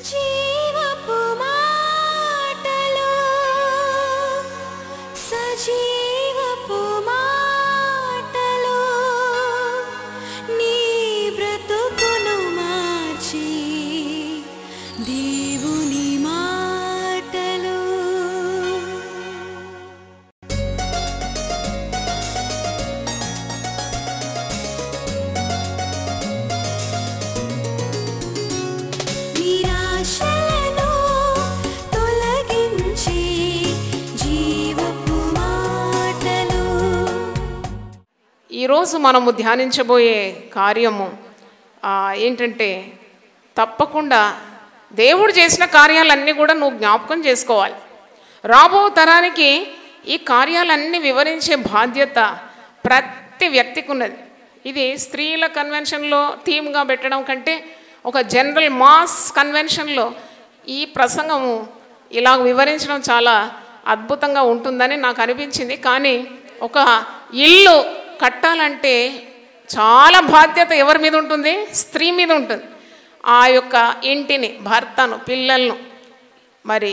జీవపు మాటలు సజీవపు మాటలు నీ బ్రతుకును మార్చి దేవుని మాటలు. నిరాశలను తొలగించి జీవపు మాటలు. ఈరోజు మనము ధ్యానించబోయే కార్యము ఏంటంటే, తప్పకుండా దేవుడు చేసిన కార్యాలన్నీ కూడా నువ్వు జ్ఞాపకం చేసుకోవాలి. రాబో తరానికి ఈ కార్యాలన్నీ వివరించే బాధ్యత ప్రతి వ్యక్తికి ఉన్నది. ఇది స్త్రీల కన్వెన్షన్లో థీమ్గా పెట్టడం కంటే ఒక జనరల్ మాస్ కన్వెన్షన్లో ఈ ప్రసంగము ఇలా వివరించడం చాలా అద్భుతంగా ఉంటుందని నాకు అనిపించింది. కానీ ఒక ఇల్లు కట్టాలంటే చాలా బాధ్యత ఎవరి మీద ఉంటుంది? స్త్రీ మీద ఉంటుంది. ఆ యొక్క ఇంటిని, భర్తను, పిల్లలను మరి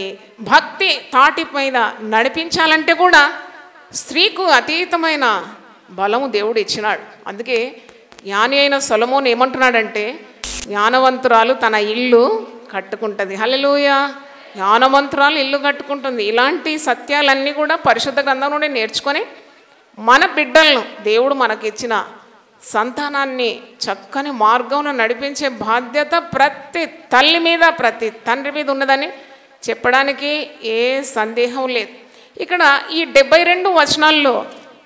భక్తి తాటి మీద నడిపించాలంటే కూడా స్త్రీకు అతీతమైన బలము దేవుడు ఇచ్చినాడు. అందుకే జ్ఞాని అయిన సొలొమోను ఏమంటున్నాడంటే, జ్ఞానవంతురాలు తన ఇల్లు కట్టుకుంటుంది. హల్లెలూయా! జ్ఞానవంతురాలు ఇల్లు కట్టుకుంటుంది. ఇలాంటి సత్యాలన్నీ కూడా పరిశుద్ధ గ్రంథం నుండి నేర్చుకొని మన బిడ్డలను, దేవుడు మనకిచ్చిన సంతానాన్ని చక్కని మార్గంలో నడిపించే బాధ్యత ప్రతి తల్లి మీద, ప్రతి తండ్రి మీద ఉన్నదని చెప్పడానికి ఏ సందేహం లేదు. ఇక్కడ ఈ 72 వచనాల్లో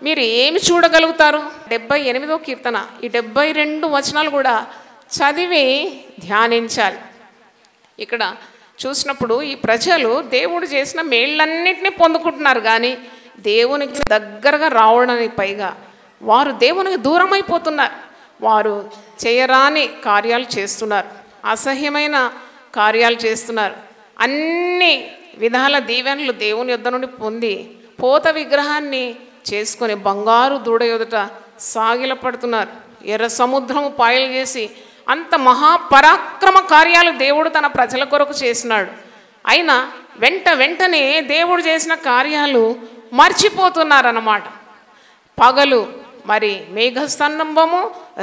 మీరు ఏమి చూడగలుగుతారు? 78వ కీర్తన, ఈ 72 వచనాలు కూడా చదివి ధ్యానించాలి. ఇక్కడ చూసినప్పుడు ఈ ప్రజలు దేవుడు చేసిన మేళ్ళన్నింటినీ పొందుకుంటున్నారు, కానీ దేవునికి దగ్గరగా రావడానికి పైగా వారు దేవునికి దూరం అయిపోతున్నారు. వారు చేయరాని కార్యాలు చేస్తున్నారు, అసహ్యమైన కార్యాలు చేస్తున్నారు. అన్ని విధాల దీవెనలు దేవుని యొద్ద నుండి పొంది పోత విగ్రహాన్ని చేసుకొని బంగారు దూడ ఎదుట సాగిలపడుతున్నారు. ఎర్ర సముద్రము పాయలు చేసి అంత మహాపరాక్రమ కార్యాలు దేవుడు తన ప్రజల కొరకు చేసినాడు. అయినా వెంటనే దేవుడు చేసిన కార్యాలు మర్చిపోతున్నారన్నమాట. పగలు మరి మేఘస్తంభము,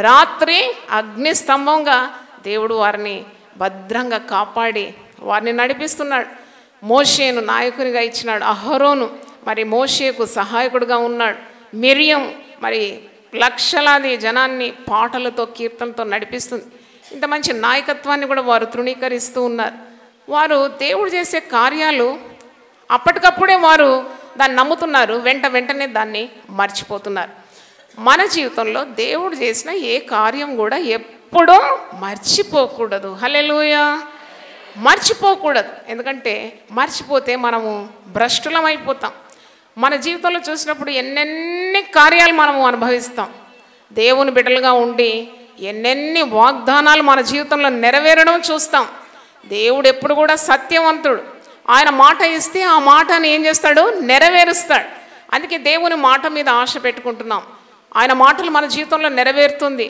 రాత్రి అగ్నిస్తంభంగా దేవుడు వారిని భద్రంగా కాపాడి వారిని నడిపిస్తున్నాడు. మోషేను నాయకునిగా ఇచ్చినాడు. అహరోను మరి మోషేకు సహాయకుడిగా ఉన్నాడు. మిరియం మరి లక్షలాది జనాన్ని పాటలతో, కీర్తనతో నడిపిస్తుంది. ఇంత మంచి నాయకత్వాన్ని కూడా వారు తృణీకరిస్తూ ఉన్నారు. వారు దేవుడు చేసే కార్యాలు అప్పటికప్పుడే వారు దాన్ని నమ్ముతున్నారు, వెంటనే దాన్ని మర్చిపోతున్నారు. మన జీవితంలో దేవుడు చేసిన ఏ కార్యం కూడా ఎప్పుడూ మర్చిపోకూడదు. హల్లెలూయా! మర్చిపోకూడదు. ఎందుకంటే మర్చిపోతే మనము భ్రష్టులం అయిపోతాం. మన జీవితంలో చూసినప్పుడు ఎన్నెన్ని కార్యాలు మనము అనుభవిస్తాం. దేవుని బిడ్డలుగా ఉండి ఎన్నెన్ని వాగ్దానాలు మన జీవితంలో నెరవేరడం చూస్తాం. దేవుడు ఎప్పుడు కూడా సత్యవంతుడు. ఆయన మాట ఇస్తే ఆ మాటని ఏం చేస్తాడు? నెరవేరుస్తాడు. అందుకే దేవుని మాట మీద ఆశ పెట్టుకుంటున్నాం. ఆయన మాటలు మన జీవితంలో నెరవేరుతుంది,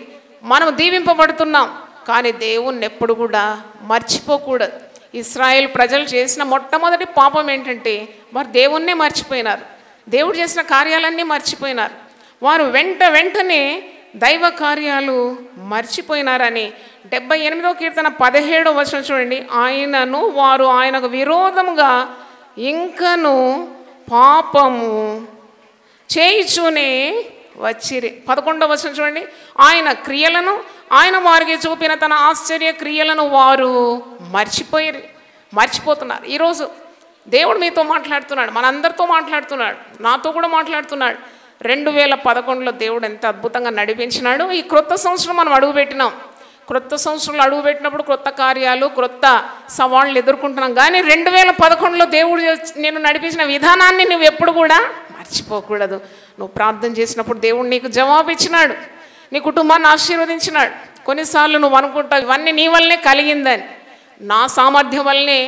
మనం దీవింపబడుతున్నాం. కానీ దేవుణ్ణి ఎప్పుడు కూడా మర్చిపోకూడదు. ఇశ్రాయేల్ ప్రజలు చేసిన మొట్టమొదటి పాపం ఏంటంటే, వారు దేవుణ్ణే మర్చిపోయినారు. దేవుడు చేసిన కార్యాలన్నీ మర్చిపోయినారు. వారు వెంటనే దైవ కార్యాలు మర్చిపోయినారని 78వ కీర్తన 17వ వచనం చూడండి. ఆయనను వారు ఆయనకు విరోధముగా ఇంకను పాపము చేయుచునే వచ్చిరి. 11వ వచనం చూడండి. ఆయన క్రియలను, ఆయన వారికి చూపిన తన ఆశ్చర్య క్రియలను వారు మర్చిపోతున్నారు. ఈరోజు దేవుడు మీతో మాట్లాడుతున్నాడు, మనందరితో మాట్లాడుతున్నాడు, నాతో కూడా మాట్లాడుతున్నాడు. 2011లో దేవుడు ఎంత అద్భుతంగా నడిపించినాడు. ఈ క్రొత్త సంవత్సరం మనం అడుగుపెట్టినాం. క్రొత్త సంవత్సరంలో అడుగుపెట్టినప్పుడు క్రొత్త కార్యాలు, క్రొత్త సవాళ్ళు ఎదుర్కొంటున్నాం. కానీ 2011లో దేవుడు నేను నడిపించిన విధానాన్ని నువ్వు ఎప్పుడు కూడా మర్చిపోకూడదు. నువ్వు ప్రార్థన చేసినప్పుడు దేవుడు నీకు జవాబు ఇచ్చినాడు, నీ కుటుంబాన్ని ఆశీర్వదించినాడు. కొన్నిసార్లు నువ్వు అనుకుంటావు ఇవన్నీ నీ వల్లనే కలిగిందని, నా సామర్థ్యం వల్లనే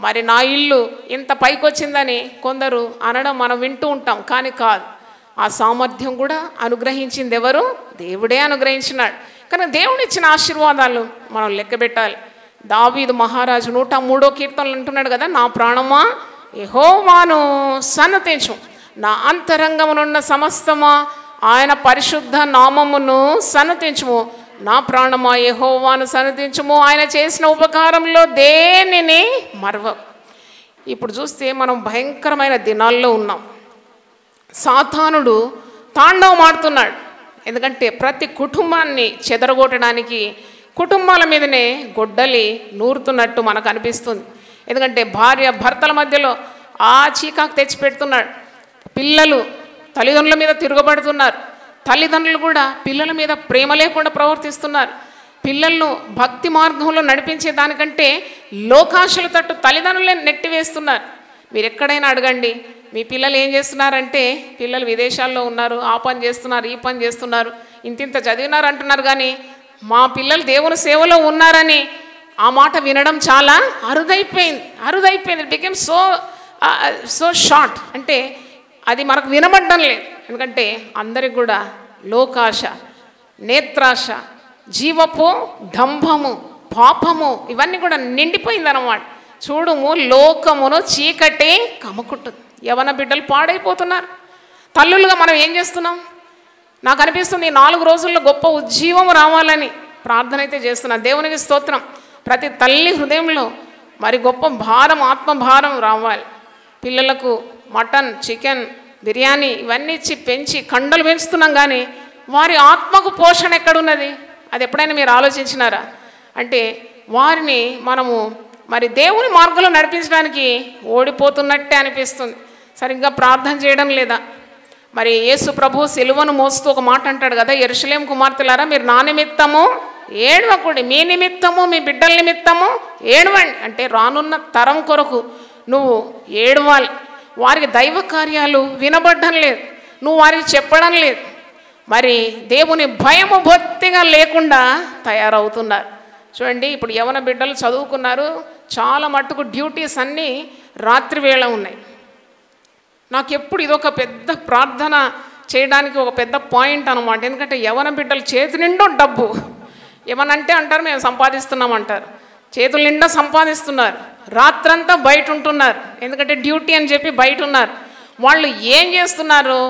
మరి నా ఇల్లు ఇంత పైకి వచ్చిందని కొందరు అనడం మనం వింటూ ఉంటాం. కానీ కాదు, ఆ సామర్థ్యం కూడా అనుగ్రహించింది ఎవరు? దేవుడే అనుగ్రహించినాడు. కానీ దేవుడు ఇచ్చిన ఆశీర్వాదాలు మనం లెక్క పెట్టాలి. దావీదు మహారాజు 103వ కీర్తనలు అంటున్నాడు కదా, నా ప్రాణమా యెహోవాను సన్నతించు, నా అంతరంగమునున్న సమస్తమా ఆయన పరిశుద్ధ నామమును సన్నతించుము. నా ప్రాణమా యెహోవాను సన్నతించుము, ఆయన చేసిన ఉపకారంలో దేనిని మరవకు. ఇప్పుడు చూస్తే మనం భయంకరమైన దినాల్లో ఉన్నాం. సాతానుడు తాండవం ఆడుతున్నాడు. ఎందుకంటే ప్రతి కుటుంబాన్ని చెదరగొట్టడానికి కుటుంబాల మీదనే గొడ్డలి నూరుతున్నట్టు మనకు అనిపిస్తుంది. ఎందుకంటే భార్య భర్తల మధ్యలో ఆ చీకాకు తెచ్చిపెడుతున్నాడు. పిల్లలు తల్లిదండ్రుల మీద తిరగబడుతున్నారు. తల్లిదండ్రులు కూడా పిల్లల మీద ప్రేమ లేకుండా ప్రవర్తిస్తున్నారు. పిల్లలను భక్తి మార్గంలో నడిపించే దానికంటే లోకాశల తట్టు తల్లిదండ్రులే నెట్టివేస్తున్నారు. మీరు ఎక్కడైనా అడగండి, మీ పిల్లలు ఏం చేస్తున్నారంటే, పిల్లలు విదేశాల్లో ఉన్నారు, ఆ పని చేస్తున్నారు, ఈ పని చేస్తున్నారు, ఇంతింత చదివినారు అంటున్నారు. కానీ మా పిల్లలు దేవుని సేవలో ఉన్నారని ఆ మాట వినడం చాలా అరుదైపోయింది. It became so short. అంటే అది మనకు వినబడ్డం లేదు. ఎందుకంటే అందరికి కూడా లోకాశ, నేత్రాశ, జీవపు డంభము, పాపము ఇవన్నీ కూడా నిండిపోయిందన్నమాట. చూడుము, లోకమును చీకటి కమ్ముకుంటుంది. యవన బిడ్డలు పాడైపోతున్నారు. తల్లులుగా మనం ఏం చేస్తున్నాం? నాకు అనిపిస్తుంది 4 రోజుల్లో గొప్ప ఉజ్జీవం రావాలని ప్రార్థన అయితే చేస్తున్నాను. దేవునికి స్తోత్రం. ప్రతి తల్లి హృదయంలో మరి గొప్ప భారం, ఆత్మభారం రావాలి. పిల్లలకు మటన్, చికెన్, బిర్యానీ ఇవన్నీ ఇచ్చి పెంచి కండలు పెంచుతున్నాం. కానీ వారి ఆత్మకు పోషణ ఎక్కడున్నది? అది ఎప్పుడైనా మీరు ఆలోచించినారా? అంటే వారిని మనము మరి దేవుని మార్గంలో నడిపించడానికి ఓడిపోతున్నట్టే అనిపిస్తుంది. సరిగ్గా ప్రార్థన చేయడం లేదా? మరి యేసు ప్రభు సిలువను మోస్తూ ఒక మాట అంటాడు కదా, యెరూషలేము కుమార్తెలారా, మీరు నా నిమిత్తము ఏడవకుడి, మీ నిమిత్తము, మీ బిడ్డల నిమిత్తము ఏడవండి. అంటే రానున్న తరం కొరకు నువ్వు ఏడవాలి. వారికి దైవ కార్యాలు వినబడడం లేదు, నువ్వు వారికి చెప్పడం లేదు. మరి దేవుని భయము బొత్తిగా లేకుండా తయారవుతున్నారు. చూడండి, ఇప్పుడు యవన బిడ్డలు చదువుకున్నారు, చాలా మట్టుకు డ్యూటీస్ అన్నీ రాత్రి వేళ ఉన్నాయి. నాకు ఎప్పుడు ఇదొక పెద్ద ప్రార్థన చేయడానికి ఒక పెద్ద పాయింట్ అనమాట. ఎందుకంటే యవన బిడ్డలు చేతి నిండా డబ్బు, ఏమనంటే అంటారు మేము సంపాదిస్తున్నాం అంటారు, చేతుల నిండా సంపాదిస్తున్నారు, రాత్రంతా బయట ఉంటున్నారు. ఎందుకంటే డ్యూటీ అని చెప్పి బయట ఉన్నారు. వాళ్ళు ఏం చేస్తున్నారో,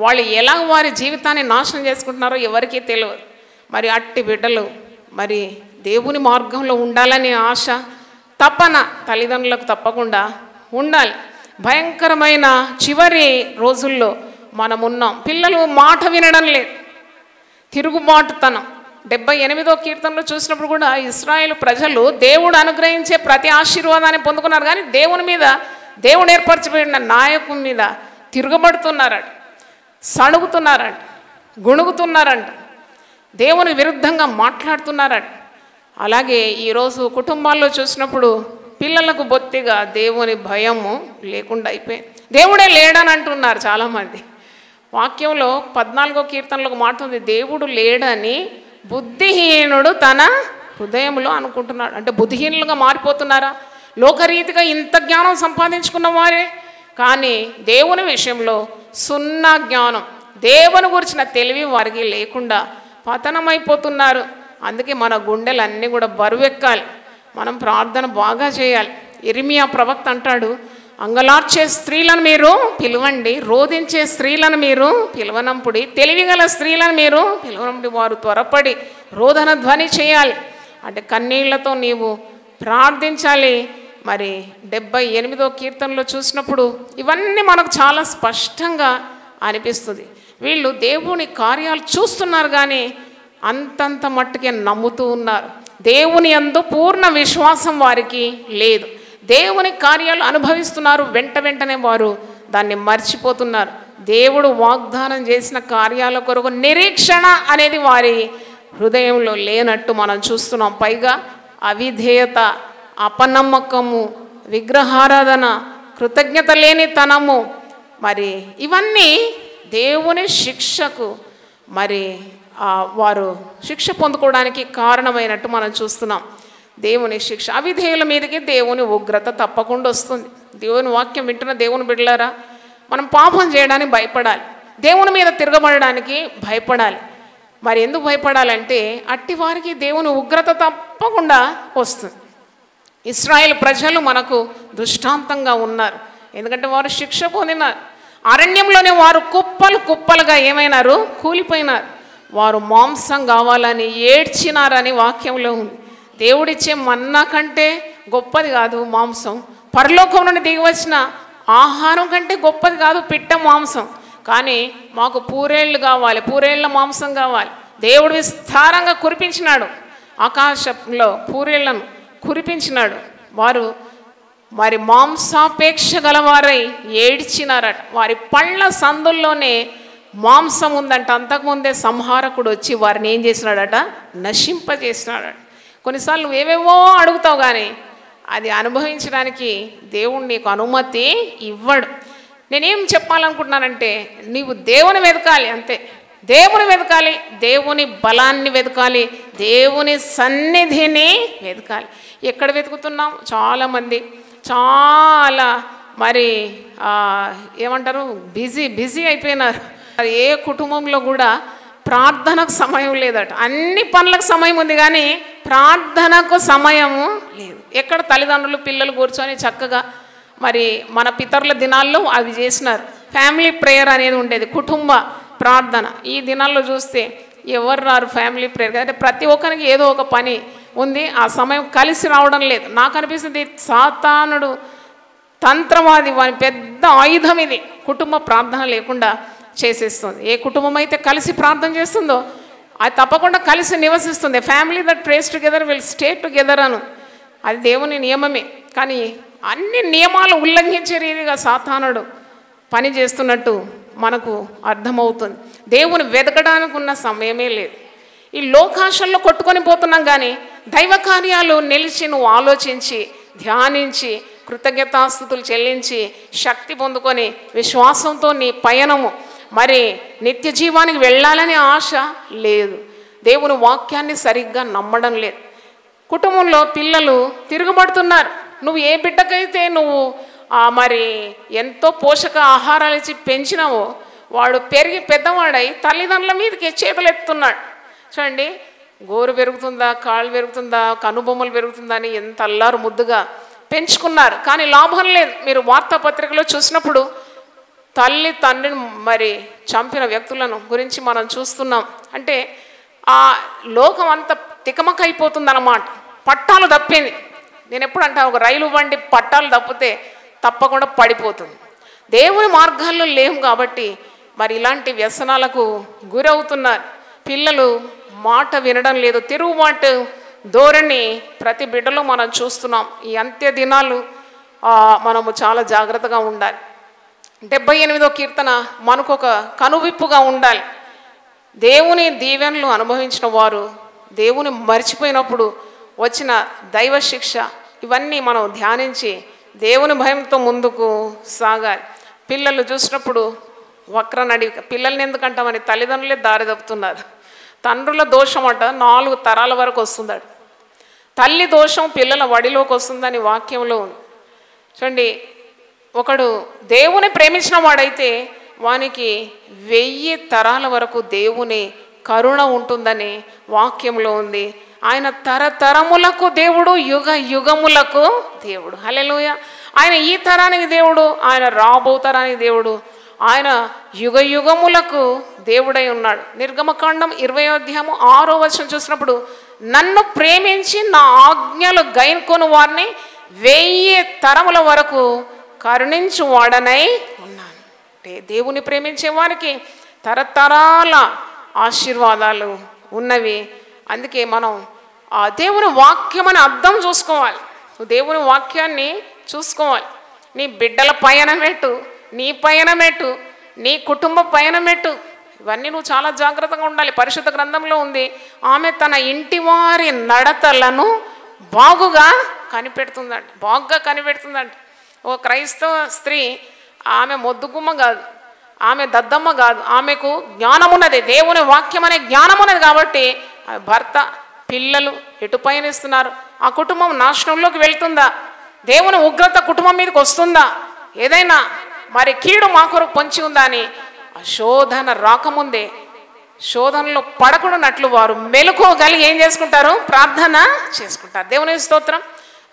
వాళ్ళు ఎలా వారి జీవితాన్ని నాశనం చేసుకుంటున్నారో ఎవరికీ తెలియదు. మరి అట్టి బిడ్డలు మరి దేవుని మార్గంలో ఉండాలనే ఆశ, తపన తల్లిదండ్రులకు తప్పకుండా ఉండాలి. భయంకరమైన చివరి రోజుల్లో మనం ఉన్నాం. పిల్లలు మాట వినడం లేదు, తిరుగుబాటుతనం. 78వ కీర్తనలో చూసినప్పుడు కూడా ఇశ్రాయేలు ప్రజలు దేవుడు అనుగ్రహించే ప్రతి ఆశీర్వాదాన్ని పొందుకున్నారు. కానీ దేవుని మీద, దేవుడు ఏర్పరచబడిన నాయకుని మీద తిరగబడుతున్నారట, సణుగుతున్నారట, గుణుగుతున్నారంట, దేవుని విరుద్ధంగా మాట్లాడుతున్నారట. అలాగే ఈరోజు కుటుంబాల్లో చూసినప్పుడు పిల్లలకు బొత్తిగా దేవుని భయము లేకుండా అయిపోయింది. దేవుడే లేడని అంటున్నారు చాలామంది. వాక్యంలో 14వ కీర్తనలో ఒక మాట ఉంది, దేవుడు లేడని బుద్ధిహీనుడు తన హృదయంలో అనుకుంటున్నాడు. అంటే బుద్ధిహీనులుగా మారిపోతున్నారా? లోకరీతిగా ఇంత జ్ఞానం సంపాదించుకున్న వారే, కానీ దేవుని విషయంలో సున్నా జ్ఞానం, దేవుని గురించిన తెలివి వారికి లేకుండా పతనమైపోతున్నారు. అందుకే మన గుండెలన్నీ కూడా బరువెక్కాలి, మనం ప్రార్థన బాగా చేయాలి. ఇర్మియా ప్రవక్త అంటాడు, అంగలార్చే స్త్రీలను మీరు పిలవండి, రోధించే స్త్రీలను మీరు పిలవనంపుడి, తెలివిగల స్త్రీలను మీరు పిలవనంపుడి, వారు త్వరపడి రోదన ధ్వని చేయాలి. అంటే కన్నీళ్లతో నీవు ప్రార్థించాలి. మరి 78వ కీర్తనలో చూసినప్పుడు ఇవన్నీ మనకు చాలా స్పష్టంగా అనిపిస్తుంది. వీళ్ళు దేవుని కార్యాలు చూస్తున్నారు కానీ అంతంత మట్టుకే నమ్ముతూ ఉన్నారు. దేవుని యందు పూర్ణ విశ్వాసం వారికి లేదు. దేవుని కార్యాలు అనుభవిస్తున్నారు, వెంటనే వారు దాన్ని మర్చిపోతున్నారు. దేవుడు వాగ్దానం చేసిన కార్యాల కొరకు నిరీక్షణ అనేది వారి హృదయంలో లేనట్టు మనం చూస్తున్నాం. పైగా అవిధేయత, అపనమ్మకము, విగ్రహారాధన, కృతజ్ఞత లేనితనము, మరి ఇవన్నీ దేవుని శిక్షకు మరి వారు శిక్ష పొందుకోవడానికి కారణమైనట్టు మనం చూస్తున్నాం. దేవుని శిక్ష, అవిధేయుల మీదకి దేవుని ఉగ్రత తప్పకుండా వస్తుంది. దేవుని వాక్యం వింటున్న దేవుని బిడ్డలారా, మనం పాపం చేయడానికి భయపడాలి, దేవుని మీద తిరగబడడానికి భయపడాలి. మరి ఎందుకు భయపడాలంటే అట్టి వారికి దేవుని ఉగ్రత తప్పకుండా వస్తుంది. ఇశ్రాయేల్ ప్రజలు మనకు దృష్టాంతంగా ఉన్నారు. ఎందుకంటే వారు శిక్ష పొందినారు. అరణ్యంలోనే వారు కుప్పలు కుప్పలుగా ఏమైనారు? కూలిపోయినారు. వారు మాంసం కావాలని ఏడ్చినారని వాక్యంలో ఉంది. దేవుడిచ్చే మన్నా కంటే గొప్పది కాదు మాంసం. పరలోకం నుండి దిగి వచ్చిన ఆహారం కంటే గొప్పది కాదు పిట్ట మాంసం. కానీ మాకు పూరేళ్ళు కావాలి, పూరేళ్ల మాంసం కావాలి. దేవుడు విస్తారంగా కురిపించినాడు, ఆకాశంలో పూరేళ్లను కురిపించినాడు. వారు వారి మాంసాపేక్ష గలవారై ఏడ్చినారట. వారి పళ్ళ సందుల్లోనే మాంసం ఉందంట. అంతకుముందే సంహారకుడు వచ్చి వారిని ఏం చేసినాడట? నశింపజేసినాడట. కొన్నిసార్లు నువ్వేవేవో అడుగుతావు, కానీ అది అనుభవించడానికి దేవుడు నీకు అనుమతి ఇవ్వడు. నేనేం చెప్పాలనుకుంటున్నానంటే, నీవు దేవుని వెతకాలి, అంతే. దేవుని వెతకాలి, దేవుని బలాన్ని వెతకాలి, దేవుని సన్నిధిని వెతకాలి. ఎక్కడ వెతుకుతున్నాం? చాలామంది చాలా మరి ఏమంటారు, బిజీ అయిపోయినారు. ఏ కుటుంబంలో కూడా ప్రార్థనకు సమయం లేదట. అన్ని పనులకు సమయం ఉంది, కానీ ప్రార్థనకు సమయము లేదు. ఎక్కడ తల్లిదండ్రులు పిల్లలు కూర్చొని చక్కగా మరి మన పితరుల దినాల్లో అవి చేసినారు. ఫ్యామిలీ ప్రేయర్ అనేది ఉండేది, కుటుంబ ప్రార్థన. ఈ దినాల్లో చూస్తే ఎవరు రారు ఫ్యామిలీ ప్రేయర్. అంటే ప్రతి ఒక్కరికి ఏదో ఒక పని ఉంది, ఆ సమయం కలిసి రావడం లేదు. నాకు అనిపిస్తుంది సాతానుడు తంత్రవాది, వాని పెద్ద ఆయుధం ఇది. కుటుంబ ప్రార్థన లేకుండా చేసేస్తుంది. ఏ కుటుంబం అయితే కలిసి ప్రార్థన చేస్తుందో అది తప్పకుండా కలిసి నివసిస్తుంది. Family that prays together will stay together అను, అది దేవుని నియమమే. కానీ అన్ని నియమాలు ఉల్లంఘించే రీతిగా సాతానుడు పని చేస్తున్నట్టు మనకు అర్థమవుతుంది. దేవుని వెతకడానికి ఉన్న సమయమే లేదు. ఈ లోకాశల్లో కొట్టుకొని పోతున్నాం, కానీ దైవ కార్యాలు నిలిచి నువ్వు ఆలోచించి ధ్యానించి కృతజ్ఞతాస్తుతులు చెల్లించి శక్తి పొందుకొని విశ్వాసంతో నీ పయనము మరి నిత్య జీవానికి వెళ్ళాలనే ఆశ లేదు. దేవుని వాక్యాన్ని సరిగ్గా నమ్మడం లేదు. కుటుంబంలో పిల్లలు తిరుగుబడుతున్నారు. నువ్వు ఏ బిడ్డకైతే నువ్వు మరి ఎంతో పోషక ఆహారాలు ఇచ్చి పెంచినావో వాడు పెరిగి పెద్దవాడై తల్లిదండ్రుల మీదకి చేతులు ఎత్తున్నాడు. చూడండి, గోరు పెరుగుతుందా, కాళ్ళు పెరుగుతుందా, కనుబొమ్మలు పెరుగుతుందా అని ఎంత అల్లారు ముద్దుగా పెంచుకున్నారు, కానీ లాభం లేదు. మీరు వార్తాపత్రికలో చూసినప్పుడు తల్లి తండ్రిని మరి చంపిన వ్యక్తులను గురించి మనం చూస్తున్నాం. అంటే ఆ లోకం అంతా తికమకైపోతుందన్నమాట. పట్టాలు తప్పింది. నేను ఎప్పుడు అంటే ఒక రైలు బండి పట్టాలు తప్పితే తప్పకుండా పడిపోతుంది. దేవుని మార్గాల్లో లేవు కాబట్టి మరి ఇలాంటి వ్యసనాలకు గురవుతున్నారు. పిల్లలు మాట వినడం లేదు. తిరుగుబాటు ధోరణి ప్రతి బిడ్డలో మనం చూస్తున్నాం. ఈ అంత్య దినాలు మనము చాలా జాగ్రత్తగా ఉండాలి. 78వ కీర్తన మనకు ఒక కనువిప్పుగా ఉండాలి. దేవుని దీవెనలు అనుభవించిన వారు దేవుని మర్చిపోయినప్పుడు వచ్చిన దైవ శిక్ష ఇవన్నీ మనం ధ్యానించి దేవుని భయంతో ముందుకు సాగాలి. పిల్లలు చూసినప్పుడు వక్రనడి పిల్లల్ని ఎందుకంటామని తల్లిదండ్రులే దారి తప్పుతున్నారు. తండ్రుల దోషం అంట 4 తరాల వరకు వస్తుందట. తల్లి దోషం పిల్లల వడిలోకి వస్తుందని వాక్యంలో ఉంది. చూడండి, ఒకడు దేవుని ప్రేమించిన వాడైతే వానికి 1000 తరాల వరకు దేవుని కరుణ ఉంటుందని వాక్యంలో ఉంది. ఆయన తరతరములకు దేవుడు, యుగ యుగములకు దేవుడు. హల్లెలూయా. ఆయన ఈ తరానికి దేవుడు, ఆయన రాబో తరానికి దేవుడు, ఆయన యుగ యుగములకు దేవుడై ఉన్నాడు. నిర్గమకాండం 20వ అధ్యాయము 6వ వచనం చూసినప్పుడు, నన్ను ప్రేమించి నా ఆజ్ఞలు గైకొను వారిని 1000 తరముల వరకు కరుణించు వాడనై ఉన్నాను. అంటే దేవుని ప్రేమించే వారికి తరతరాల ఆశీర్వాదాలు ఉన్నవి. అందుకే మనం ఆ దేవుని వాక్యం అని అర్థం చూసుకోవాలి. దేవుని వాక్యాన్ని చూసుకోవాలి. నీ బిడ్డల పయనమేటు, నీ పయనమేటు, నీ కుటుంబ పయనమేటు, ఇవన్నీ నువ్వు చాలా జాగ్రత్తగా ఉండాలి. పరిశుద్ధ గ్రంథంలో ఉంది, ఆమె తన ఇంటి వారి నడతలను బాగుగా కనిపెడుతుందంట. బాగుగా కనిపెడుతుందంట. ఒక క్రైస్తవ స్త్రీ, ఆమె మొద్దుగుమ్మ కాదు, ఆమె దద్దమ్మ కాదు, ఆమెకు జ్ఞానం ఉన్నది. దేవుని వాక్యం అనే జ్ఞానం ఉన్నది కాబట్టి భర్త పిల్లలు ఎటు పయనిస్తున్నారు, ఆ కుటుంబం నాశనంలోకి వెళ్తుందా, దేవుని ఉగ్రత కుటుంబం మీదకి వస్తుందా, ఏదైనా మరి కీడు మా కొరకు పొంచి ఉందా అని ఆ శోధన రాకముందే శోధనలో పడకూడనట్లు వారు మెలకువగలిగి ఏం చేసుకుంటారు? ప్రార్థన చేసుకుంటారు. దేవుని స్తోత్రం.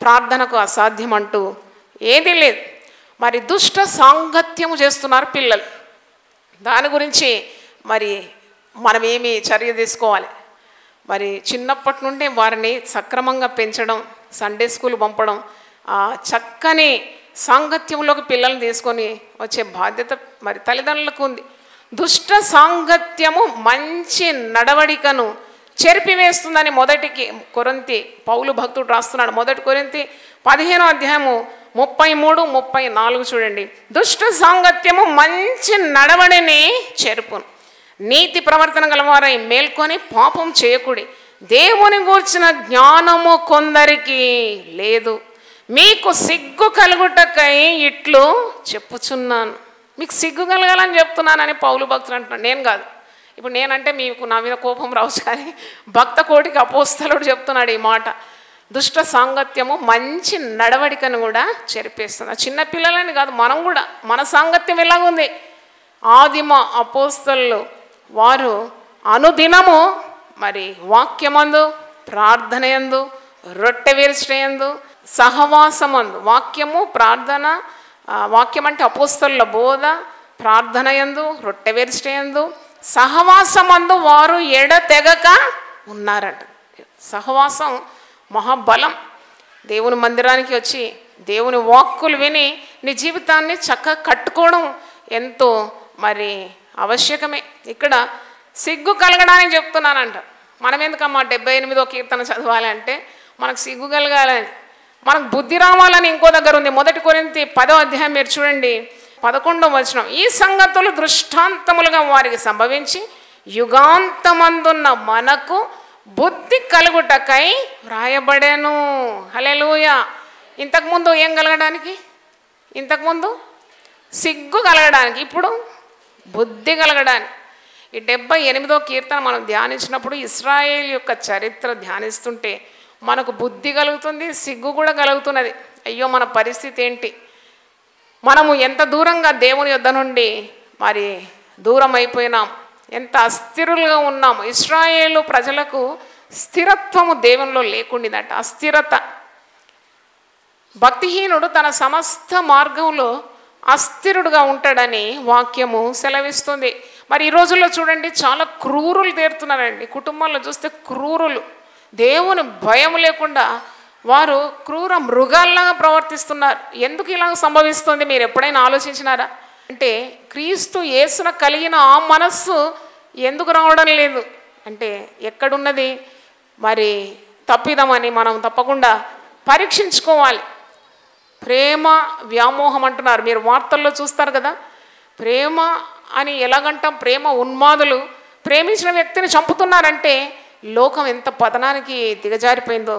ప్రార్థనకు అసాధ్యం అంటూ ఏదీ లేదు. మరి దుష్ట సాంగత్యము చేస్తున్నారు పిల్లలు. దాని గురించి మరి మనం ఏమి చర్య తీసుకోవాలి? మరి చిన్నప్పటి నుండి వారిని సక్రమంగా పెంచడం, సండే స్కూల్ పంపడం, చక్కని సాంగత్యంలోకి పిల్లల్ని తీసుకొని వచ్చే బాధ్యత మరి తల్లిదండ్రులకు ఉంది. దుష్ట సాంగత్యము మంచి నడవడికను చెరిపివేస్తుందని కొరింథీ పౌలు భక్తుడు రాస్తున్నాడు. 1 కొరింథీ 15:33-34 చూడండి. దుష్ట సాంగత్యము మంచి నడవడిని చెరుపును. నీతి ప్రవర్తన గలవారై మేల్కొని పాపం చేయకుడి. దేవుని గూర్చిన జ్ఞానము కొందరికి లేదు. మీకు సిగ్గు కలుగుటకై ఇట్లు చెప్పుచున్నాను. మీకు సిగ్గు కలగాలని చెప్తున్నానని పౌలు భక్తులు అంటున్నాడు, నేను కాదు. ఇప్పుడు నేనంటే మీకు నా మీద కోపం రావచ్చు, కానీ భక్త కోటికి అపోస్తలుడు చెప్తున్నాడు ఈ మాట. దుష్ట సాంగత్యము మంచి నడవడికను కూడా చెరిపేస్తుంది. చిన్నపిల్లలని కాదు, మనం కూడా మన సాంగత్యం ఎలాగుంది? ఆదిమ అపోస్తలు వారు అనుదినము మరి వాక్యమందు, ప్రార్థనయందు, రొట్టె విరుచుటయందు, సహవాసమందు, వాక్యము ప్రార్థన, వాక్యం అంటే అపోస్తలుల బోధ, ప్రార్థనయందు, రొట్టె విరుచుటయందు, సహవాసమందు వారు ఎడతెగక ఉన్నారట. సహవాసం మహాబలం. దేవుని మందిరానికి వచ్చి దేవుని వాక్కులు విని నీ జీవితాన్ని చక్కగా కట్టుకోవడం ఎంతో మరి ఆవశ్యకమే. ఇక్కడ సిగ్గు కలగడానికి చెప్తున్నానంట. మనం ఎందుకమ్మా 78వ కీర్తన చదవాలి అంటే మనకు సిగ్గు కలగాలని, మనకు బుద్ధి రావాలని ఇంకో దగ్గర ఉంది. 1 కొరింథీ 10వ అధ్యాయం మీరు చూడండి, 11వ వచనం. ఈ సంగతులు దృష్టాంతములుగా వారికి సంభవించి యుగాంతమందున్న మనకు బుద్ధి కలుగుటకై వ్రాయబడేను. హల్లెలూయా. ఇంతకుముందు ఏం కలగడానికి? ఇంతకుముందు సిగ్గు కలగడానికి, ఇప్పుడు బుద్ధి కలగడానికి. ఈ 78వ కీర్తన మనం ధ్యానించినప్పుడు ఇశ్రాయేల్ యొక్క చరిత్ర ధ్యానిస్తుంటే మనకు బుద్ధి కలుగుతుంది, సిగ్గు కూడా కలుగుతున్నది. అయ్యో మన పరిస్థితి ఏంటి? మనము ఎంత దూరంగా దేవుని యొద్ద నుండి మరి దూరం అయిపోయినాం, ఎంత అస్థిరులుగా ఉన్నాము. ఇశ్రాయేలు ప్రజలకు స్థిరత్వము దేవునిలో లేకుండిందట, అస్థిరత. భక్తిహీనుడు తన సమస్త మార్గంలో అస్థిరుడుగా ఉంటాడని వాక్యము సెలవిస్తుంది. మరి ఈ రోజుల్లో చూడండి, చాలా క్రూరులు తీరుతున్నారండి. కుటుంబాల్లో చూస్తే క్రూరులు, దేవుని భయం లేకుండా వారు క్రూర మృగాల్లాగా ప్రవర్తిస్తున్నారు. ఎందుకు ఇలా సంభవిస్తుంది మీరు ఎప్పుడైనా ఆలోచించినారా? అంటే క్రీస్తు యేసున కలిగిన ఆ మనస్సు ఎందుకు రావడం లేదు అంటే ఎక్కడున్నది మరి తప్పిదమని మనం తప్పకుండా పరీక్షించుకోవాలి. ప్రేమ వ్యామోహం అంటున్నారు, మీరు వార్తల్లో చూస్తారు కదా. ప్రేమ అని ఎలాగంటాం? ప్రేమ ఉన్మాదులు ప్రేమించిన వ్యక్తిని చంపుతున్నారంటే లోకం ఎంత పతనానికి దిగజారిపోయిందో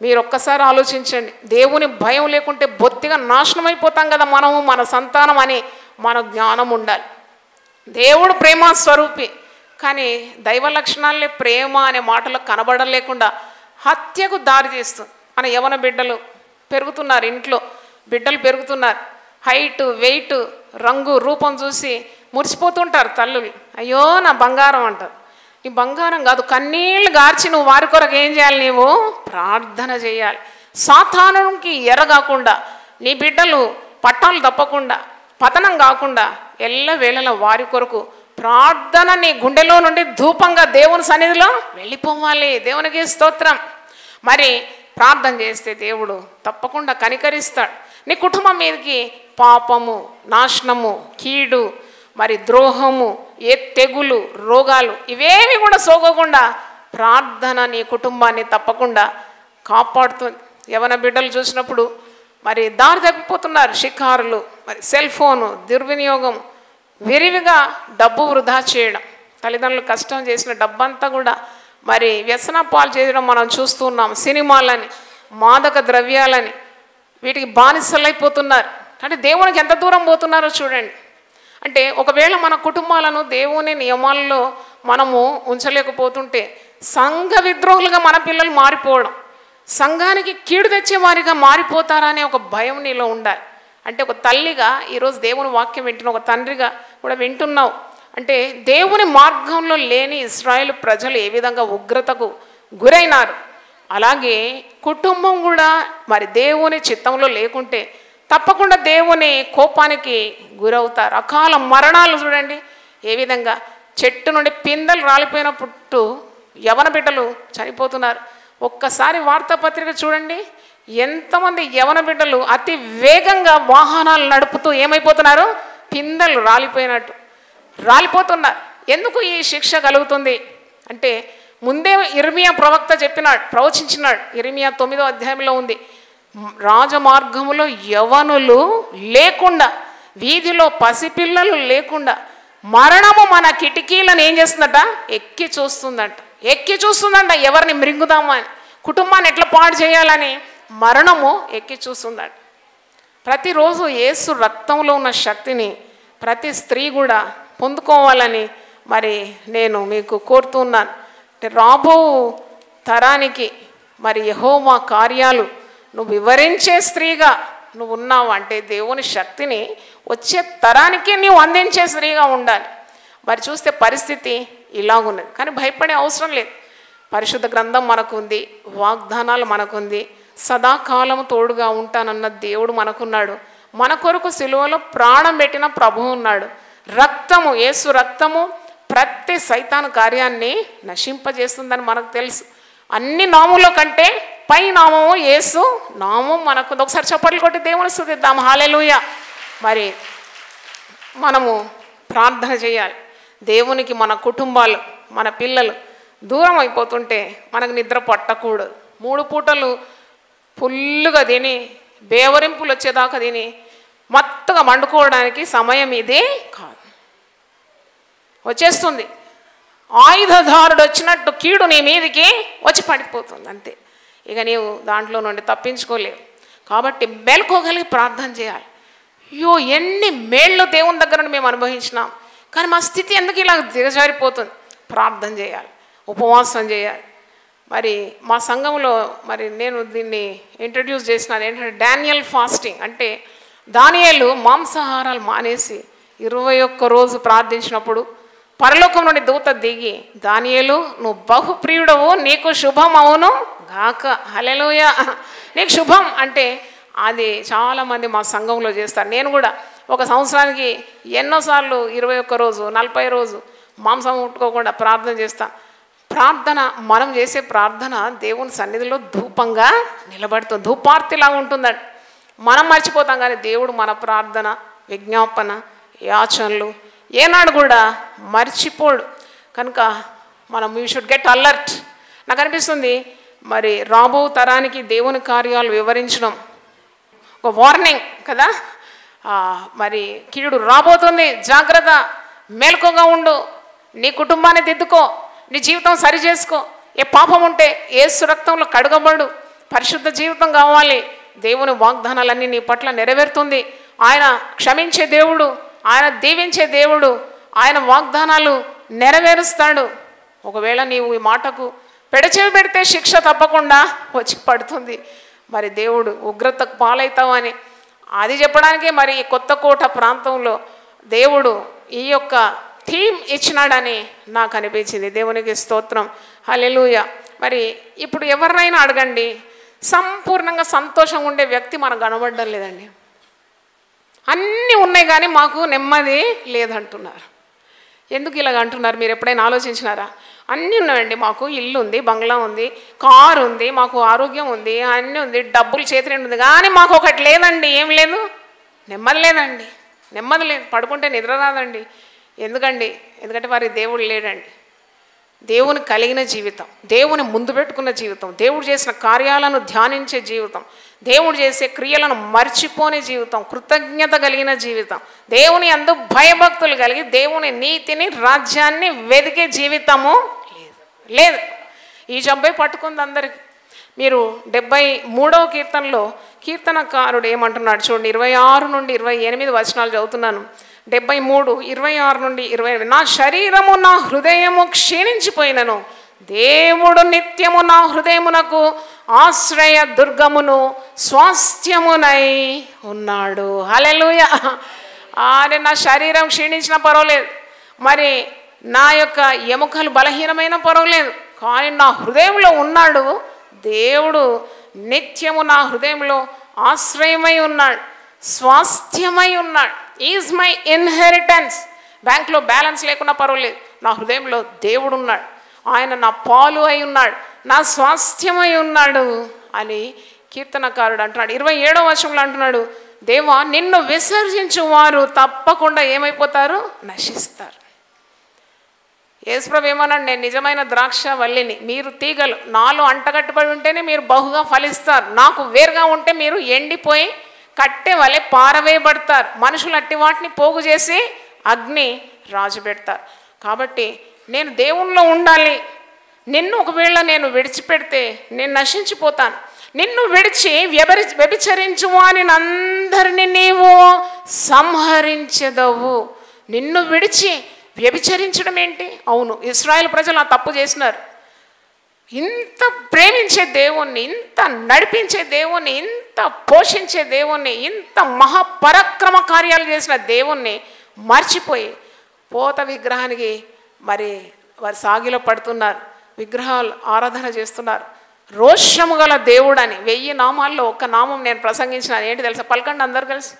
మీరు ఒక్కసారి ఆలోచించండి. దేవుని భయం లేకుంటే బొత్తిగా నాశనం అయిపోతాం కదా మనము, మన సంతానం అని మన జ్ఞానం ఉండాలి. దేవుడు ప్రేమ స్వరూపి, కానీ దైవ లక్షణాలే ప్రేమ అనే మాటలు కనబడలేకుండా హత్యకు దారి తీస్తుంది. మన యవన బిడ్డలు పెరుగుతున్నారు, ఇంట్లో బిడ్డలు పెరుగుతున్నారు. హైట్, వెయిట్, రంగు, రూపం చూసి మురిసిపోతుంటారు తల్లులు. అయ్యో నా బంగారం అంటారు. నీ బంగారం కాదు, కన్నీళ్ళు గార్చి నువ్వు వారి కొరకు ఏం చేయాలి? నీవు ప్రార్థన చేయాలి. సాతానునికి ఎరగాకుండా నీ బిడ్డలు పట్టాలు తప్పకుండా, పతనం కాకుండా ఎల్లవేళలా వారి కొరకు ప్రార్థన నీ గుండెలో నుండి ధూపంగా దేవుని సన్నిధిలో వెళ్ళిపోవాలి. దేవునికి స్తోత్రం. మరి ప్రార్థన చేస్తే దేవుడు తప్పకుండా కనికరిస్తాడు. నీ కుటుంబం మీదకి పాపము, నాశనము, కీడు, మరి ద్రోహము, ఏ తెగులు, రోగాలు ఇవేవి కూడా సోకకుండా ప్రార్థన నీ కుటుంబాన్ని తప్పకుండా కాపాడుతుంది. యవన బిడ్డలు చూసినప్పుడు మరి దారి తప్పిపోతున్నారు. షికారులు, మరి సెల్ ఫోను దుర్వినియోగం, విరివిగా డబ్బు వృధా చేయడం, తల్లిదండ్రులు కష్టం చేసిన డబ్బంతా కూడా మరి వ్యసన పాలు చేయడం మనం చూస్తున్నాం. సినిమాలని, మాదక ద్రవ్యాలని, వీటికి బానిసలైపోతున్నారు. అంటే దేవునికి ఎంత దూరం పోతున్నారో చూడండి. అంటే ఒకవేళ మన కుటుంబాలను దేవుని నియమాల్లో మనము ఉంచలేకపోతుంటే సంఘ విద్రోహులుగా మన పిల్లలు మారిపోవడం, సంఘానికి కీడు తెచ్చే వారిగా మారిపోతారా అనే ఒక భయం నీలో ఉండాలి. అంటే ఒక తల్లిగా ఈరోజు దేవుని వాక్యం వింటున్న ఒక తండ్రిగా కూడా వింటున్నావు అంటే దేవుని మార్గంలో లేని ఇశ్రాయేలు ప్రజలు ఏ విధంగా ఉగ్రతకు గురైనారు. అలాగే కుటుంబం కూడా మరి దేవుని చిత్తంలో లేకుంటే తప్పకుండా దేవుని కోపానికి గురవుతారు. అకాల మరణాలు చూడండి ఏ విధంగా, చెట్టు నుండి పిందెలు రాలిపోయినప్పుడు యవన బిడ్డలు చనిపోతున్నారు. ఒక్కసారి వార్తాపత్రిక చూడండి, ఎంతమంది యవన బిడ్డలు అతి వేగంగా వాహనాలు నడుపుతూ ఏమైపోతున్నారు, పిందెలు రాలిపోతున్నారు. ఎందుకు ఈ శిక్ష కలుగుతుంది అంటే ముందే ఇర్మియా ప్రవక్త ప్రవచించినాడు. ఇర్మియా 9వ అధ్యాయంలో ఉంది, రాజమార్గములో యవనులు లేకుండా, వీధిలో పసిపిల్లలు లేకుండా మరణము మన కిటికీలను ఏం చేస్తుందట, ఎక్కి చూస్తుందంట. ఎవరిని మృంగుదామని, కుటుంబాన్ని ఎట్లా పాడు చేయాలని మరణము ఎక్కి చూస్తుందట. ప్రతిరోజు యేసు రక్తంలో ఉన్న శక్తిని ప్రతి స్త్రీ కూడా పొందుకోవాలని మరి నేను మీకు కోరుతున్నాను. రాబో తరానికి మరి యెహోవా కార్యాలు నువ్వు వివరించే స్త్రీగా నువ్వు ఉన్నావు అంటే దేవుని శక్తిని వచ్చే తరానికి నీవు అందించే స్త్రీగా ఉండాలి. మరి చూస్తే పరిస్థితి ఇలాగున్నది, కానీ భయపడే అవసరం లేదు. పరిశుద్ధ గ్రంథం మనకుంది, వాగ్దానాలు మనకుంది, సదాకాలం తోడుగా ఉంటానన్న దేవుడు మనకున్నాడు. మన కొరకు సిలువలో ప్రాణం పెట్టిన ప్రభువు ఉన్నాడు. రక్తము, యేసు రక్తము ప్రతి సైతాను కార్యాన్ని నశింపజేస్తుందని మనకు తెలుసు. అన్ని నామముల కంటే పై నామము యేసు నామం మనకు. ఒకసారి చప్పట్లు కొట్టి దేవుని స్తుతిద్దాం. హల్లెలూయా. మరి మనము ప్రార్థన చేయాలి. దేవునికి మన కుటుంబాలు, మన పిల్లలు దూరం అయిపోతుంటే మనకు నిద్ర పట్టకూడదు. 3 పూటలు ఫుల్లుగా తిని బేవరింపులు వచ్చేదాకా తిని మత్తుగా వండుకోవడానికి సమయం ఇదే కాదు. వచ్చేస్తుంది, ఆయుధదారుడు వచ్చినట్టు కీడు నీ మీదికి వచ్చి పడిపోతుంది అంతే. ఇక నీవు దాంట్లో నుండి తప్పించుకోలేవు. కాబట్టి మేల్కోగలిగి ప్రార్థన చేయాలి. అయ్యో ఎన్ని మేళ్ళు దేవుని దగ్గర నుండి మేము అనుభవించినాం, కానీ మా స్థితి ఎందుకు ఇలా దిగజారిపోతుంది? ప్రార్థన చేయాలి, ఉపవాసం చేయాలి. మరి మా సంఘంలో మరి నేను దీన్ని ఇంట్రడ్యూస్ చేసినాను. ఏంటంటే డానియల్ ఫాస్టింగ్. అంటే దానియేలు మాంసాహారాలు మానేసి 21 రోజు ప్రార్థించినప్పుడు పరలోకం నుండి దూత దిగి, దానియేలు నువ్వు బహుప్రియుడవు, నీకు శుభం అవును గాక. హల్లెలూయా. నీకు శుభం అంటే అది చాలామంది మా సంఘంలో చేస్తారు. నేను కూడా ఒక సంవత్సరానికి ఎన్నోసార్లు 21 రోజు 40 రోజు మాంసం ముట్టుకోకుండా ప్రార్థన చేస్తాను. ప్రార్థన, మనం చేసే ప్రార్థన దేవుని సన్నిధిలో ధూపంగా నిలబడుతుంది, ధూపార్తిలాగా ఉంటుందండి. మనం మర్చిపోతాం, కానీ దేవుడు మన ప్రార్థన, విజ్ఞాపన, యాచనలు ఏనాడు కూడా మర్చిపోడు. కనుక మనం వీ షుడ్ గెట్ అలర్ట్. నాకు అనిపిస్తుంది మరి రాబో తరానికి దేవుని కార్యాలు వివరించడం ఒక వార్నింగ్ కదా. మరి కీడు రాబోతుంది, జాగ్రత్త, మేల్కోగా ఉండు, నీ కుటుంబాన్ని దిద్దుకో, నీ జీవితం సరి చేసుకో. ఏ పాపం ఉంటే యేసు రక్తంలో కడగబడు, పరిశుద్ధ జీవితం కావాలి. దేవుని వాగ్దానాలన్నీ నీ పట్ల నెరవేరుతుంది. ఆయన క్షమించే దేవుడు, ఆయన దీవించే దేవుడు, ఆయన వాగ్దానాలు నెరవేరుస్తాడు. ఒకవేళ నీవు ఈ మాటకు పెడచెవి పెడితే శిక్ష తప్పకుండా వచ్చి పడుతుంది. మరి దేవుడు ఉగ్రతకు పాలవుతామని అది చెప్పడానికే మరి కొత్తకోట ప్రాంతంలో దేవుడు ఈ యొక్క థీమ్ ఇచ్చినాడని నాకు అనిపించింది. దేవునికి స్తోత్రం. హల్లెలూయా. మరి ఇప్పుడు ఎవరినైనా అడగండి, సంపూర్ణంగా సంతోషంగా ఉండే వ్యక్తి మనకు కనబడడం లేదండి. అన్నీ ఉన్నాయి కానీ మాకు నెమ్మది లేదంటున్నారు. ఎందుకు ఇలాగ అంటున్నారు మీరు ఎప్పుడైనా ఆలోచించినారా? అన్నీ ఉన్నాయండి, మాకు ఇల్లు ఉంది, బంగ్లా ఉంది, కారు ఉంది, మాకు ఆరోగ్యం ఉంది, అన్నీ ఉంది, డబ్బులు చేతి ఉంది, కానీ మాకు ఒకటి లేదండి. ఏం లేదు? నెమ్మది లేదండి. నెమ్మది లేదు, పడుకుంటే నిద్ర రాదండి. ఎందుకండి? ఎందుకంటే వారి దేవుడు లేడండి. దేవుని కలిగిన జీవితం, దేవుని ముందు పెట్టుకున్న జీవితం, దేవుడు చేసిన కార్యాలను ధ్యానించే జీవితం, దేవుడు చేసే క్రియలను మర్చిపోని జీవితం, కృతజ్ఞత కలిగిన జీవితం, దేవుని యందు భయభక్తులు కలిగి దేవుని నీతిని, రాజ్యాన్ని వెదికే జీవితము లేదు. ఈ జబ్బే పట్టుకుంది అందరికి. మీరు 73వ కీర్తనలో కీర్తనకారుడు ఏమంటున్నాడు చూడండి, 26 నుండి 28 వచనాలు చదువుతున్నాను. 73, 26 నుండి 28. నా శరీరము నా హృదయము క్షీణించిపోయినను, దేవుడు నిత్యము నా హృదయమునకు ఆశ్రయ దుర్గమును స్వాస్థ్యమునై ఉన్నాడు. హల్లెలూయా. అరే నా శరీరం క్షీణించినా పర్వాలేదు, మరి నా యొక్క ఎముకలు బలహీనమైన పర్వాలేదు, కానీ నా హృదయంలో ఉన్నాడు దేవుడు నిత్యము నా హృదయంలో ఆశ్రయమై ఉన్నాడు, స్వాస్థ్యమై ఉన్నాడు. Is my inheritance. బ్యాంక్లో బ్యాలెన్స్ లేకున్నా పర్వాలేదు, నా హృదయంలో దేవుడు ఉన్నాడు, ఆయన నా పాలు అయి ఉన్నాడు, నా స్వాస్థ్యమై ఉన్నాడు అని కీర్తనకారుడు అంటున్నాడు. 27వ వచనంలో అంటున్నాడు, దేవా నిన్ను విసర్జించు వారు తప్పకుండా ఏమైపోతారు? నశిస్తారు. యేసుప్రభు ఏమన్నాడు, నేను నిజమైన ద్రాక్ష వల్లిని, మీరు తీగలు, నాలో అంటగట్టుబడి ఉంటేనే మీరు బహుగా ఫలిస్తారు, నాకు వేరుగా ఉంటే మీరు ఎండిపోయి కట్టె వలె పారవేయబడతారు, మనుషులు అట్టి వాటిని పోగు చేసి అగ్ని రాజు పెడతారు. కాబట్టి నేను దేవునిలో ఉండాలి. నిన్ను ఒకవేళ నేను విడిచిపెడితే నేను నశించిపోతాను. నిన్ను విడిచి వ్యభిచరించు అని అందరినీ నీవు సంహరించెదవు. నిన్ను విడిచి వ్యభిచరించడం ఏంటి? అవును, ఇశ్రాయేలు ప్రజలు ఆ తప్పు చేసినారు. ఇంత ప్రేమించే దేవుణ్ణి, ఇంత నడిపించే దేవుణ్ణి, ఇంత పోషించే దేవుణ్ణి, ఇంత మహాపరాక్రమ కార్యాలు చేసిన దేవుణ్ణి మర్చిపోయి పోత విగ్రహానికి మరి వారి సాగిలో పడుతున్నారు, విగ్రహాలు ఆరాధన చేస్తున్నారు. రోషము గల దేవుడని 1000 నామాల్లో ఒక్క నామం నేను ప్రసంగించిన, ఏంటి తెలుసా? పలకండి అందరు కలిసి,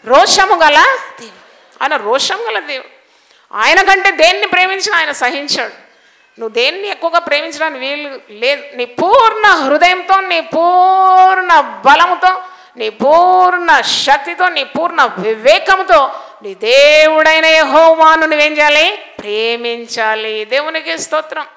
రోషము గల దేవుడు. ఆయన రోషం గల దేవుడు. ఆయన కంటే దేన్ని ప్రేమించినా ఆయన సహించాడు. నువ్వు దేన్ని ఎక్కువగా ప్రేమించడానికి వీలు లేదు. నీ పూర్ణ హృదయంతో, నీ పూర్ణ బలముతో, నీ పూర్ణ శక్తితో, నీ పూర్ణ వివేకంతో నీ దేవుడైన యెహోవాను నువ్వేం చేయాలి? ప్రేమించాలి. దేవునికి స్తోత్రం.